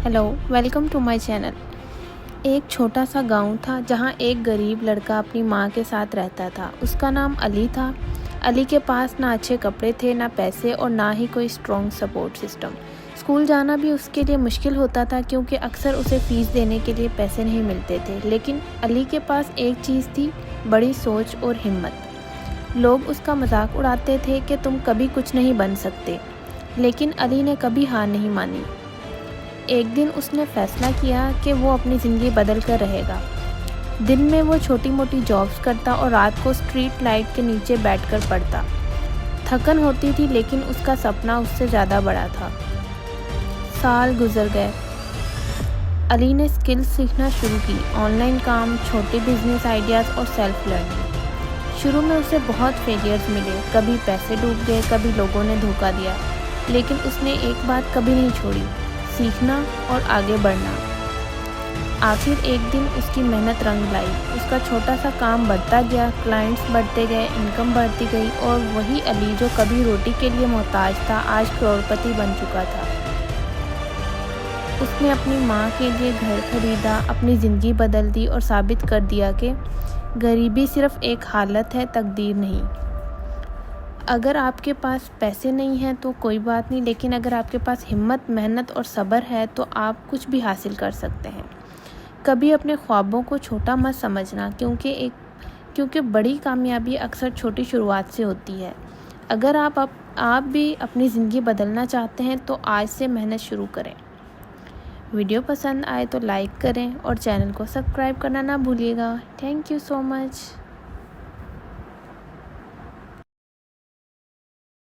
Hello, welcome to my channel. एक छोटा सा गांव था जहां एक गरीब लड़का अपनी माँ के साथ रहता था। उसका नाम अली था। अली के पास ना अच्छे कपड़े थे, ना पैसे और ना ही कोई स्ट्रॉन्ग सपोर्ट सिस्टम। स्कूल जाना भी उसके लिए मुश्किल होता था क्योंकि अक्सर उसे फ़ीस देने के लिए पैसे नहीं मिलते थे। लेकिन अली के पास एक चीज़ थी, बड़ी सोच और हिम्मत। लोग उसका मजाक उड़ाते थे कि तुम कभी कुछ नहीं बन सकते, लेकिन अली ने कभी हार नहीं मानी। एक दिन उसने फैसला किया कि वो अपनी ज़िंदगी बदल कर रहेगा। दिन में वो छोटी मोटी जॉब्स करता और रात को स्ट्रीट लाइट के नीचे बैठकर पढ़ता। थकन होती थी लेकिन उसका सपना उससे ज़्यादा बड़ा था। साल गुजर गए। अली ने स्किल्स सीखना शुरू की, ऑनलाइन काम, छोटे बिजनेस आइडियाज़ और सेल्फ लर्निंग। शुरू में उसे बहुत फेलियर्स मिले, कभी पैसे डूब गए, कभी लोगों ने धोखा दिया, लेकिन उसने एक बात कभी नहीं छोड़ी, सीखना और आगे बढ़ना। आखिर एक दिन उसकी मेहनत रंग लाई। उसका छोटा सा काम बढ़ता गया, क्लाइंट्स बढ़ते गए, इनकम बढ़ती गई और वही अली जो कभी रोटी के लिए मोहताज था, आज करोड़पति बन चुका था। उसने अपनी माँ के लिए घर खरीदा, अपनी ज़िंदगी बदल दी और साबित कर दिया कि गरीबी सिर्फ एक हालत है, तकदीर नहीं। अगर आपके पास पैसे नहीं हैं तो कोई बात नहीं, लेकिन अगर आपके पास हिम्मत, मेहनत और सब्र है तो आप कुछ भी हासिल कर सकते हैं। कभी अपने ख्वाबों को छोटा मत समझना, क्योंकि बड़ी कामयाबी अक्सर छोटी शुरुआत से होती है। अगर आप भी अपनी ज़िंदगी बदलना चाहते हैं तो आज से मेहनत शुरू करें। वीडियो पसंद आए तो लाइक करें और चैनल को सब्सक्राइब करना ना भूलिएगा। Thank you so much.